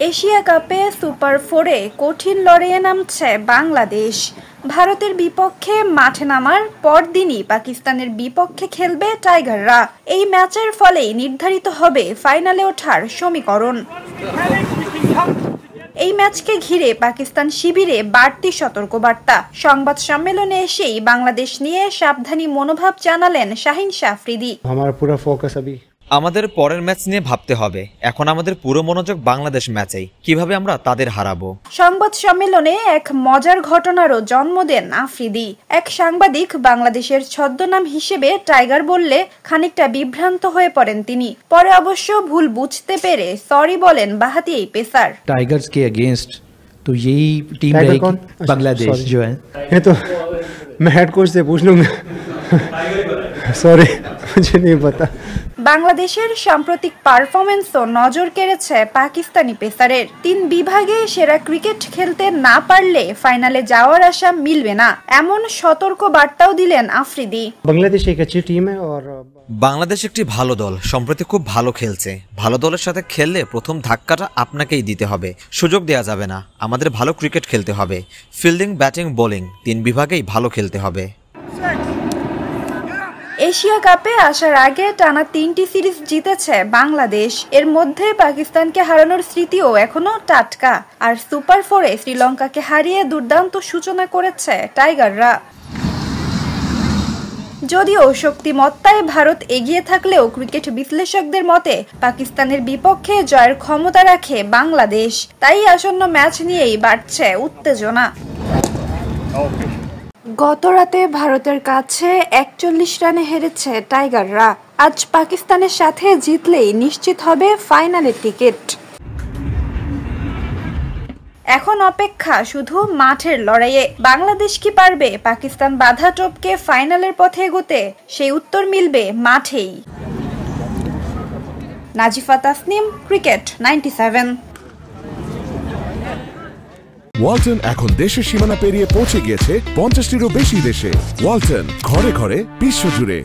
Asia কাপে super 4-এ কঠিন লড়াইয়ে নামছে বাংলাদেশ। ভারতের বিপক্ষে মাঠে নামার পরদিনই পাকিস্তানের বিপক্ষে খেলবে টাইগাররা। এই ম্যাচের ফলেই নির্ধারিত হবে ফাইনালে ওঠার সমীকরণ। এই ম্যাচকে ঘিরে পাকিস্তান শিবিরে বাড়তি সতর্কবার্তা। সংবাদ সম্মেলনে এসেই বাংলাদেশ নিয়ে সাবধানী মনোভাব জানালেন শাহিন আফ্রিদি। আমাদের পরের ম্যাচ নিয়ে ভাবতে হবে। এখন আমাদের পুরো মনোযোগ বাংলাদেশ ম্যাচেই, কিভাবে আমরা তাদের হারাবো। সংবাদ সম্মেলনে এক মজার ঘটনারও জন্ম দেন আফ্রিদি। এক সাংবাদিক বাংলাদেশের ছদ্মনাম হিসেবে টাইগার বললে খানিকটা বিভ্রান্ত হয়ে পড়েন তিনি। পরে অবশ্য ভুল বুঝতে পেরে সরি বলেন বাহাতি এই পেসার। टाइगर्स के अगेंस्ट तो यही टीम रहेगी बांग्लादेश जो है। ये तो मैं हेड कोच से पूछ लूंगा। सॉरी मुझे नहीं पता। বাংলাদেশের সাম্প্রতিক পারফরম্যান্সও নজর কেড়েছে পাকিস্তানি পেসারের। 3 বিভাগে সেরা ক্রিকেট খেলতে না পারলে ফাইনালে যাওয়ার আশা মিলবে না, এমন সতর্ক বার্তাও দিলেন আফ্রিদি। বাংলাদেশ এক अच्छी टीम है और বাংলাদেশ একটি ভালো দল, সম্প্রতি খুব ভালো খেলছে। ভালো দলের সাথে খেললে প্রথম ধাক্কাটা আপনাকেই দিতে হবে, সুযোগ দেওয়া যাবে না। আমাদের ভালো ক্রিকেট খেলতে হবে, ফিল্ডিং, ব্যাটিং, বোলিং 3 বিভাগেই ভালো খেলতে হবে। এশিয়া কাপে আসার আগে টানা 3টি সিরিজ জিতেছে বাংলাদেশ। এর মধ্যে পাকিস্তানকে হারানোর স্মৃতিও এখনো টাটকা। আর সুপার 4-এ শ্রীলঙ্কাকে হারিয়ে দুর্দান্ত সূচনা করেছে টাইগাররা। যদিও শক্তিমত্তায় ভারত এগিয়ে থাকলেও ক্রিকেট বিশ্লেষকদের মতে পাকিস্তানের বিপক্ষে জয়ের ক্ষমতা রাখে বাংলাদেশ। তাই আসন্ন ম্যাচ নিয়েই বাড়ছে উত্তেজনা। গত রাতে ভারতের কাছে 41 রানে হেরেছে টাইগাররা। আজ পাকিস্তানের সাথে জিতলেই নিশ্চিত হবে ফাইনালের টিকিট। এখন অপেক্ষা শুধু মাঠের লড়াইয়ে। বাংলাদেশ কি পারবে পাকিস্তান বাধা টপকে ফাইনালের পথে এগোতে? সেই উত্তর মিলবে মাঠেই। নাজিফা তাসনিম, ক্রিকেট 97। ওয়ালটন এখন দেশের সীমানা পেরিয়ে পৌঁছে গিয়েছে 50টিরও বেশি দেশে। ওয়ালটন, ঘরে ঘরে, বিশ্বজুড়ে।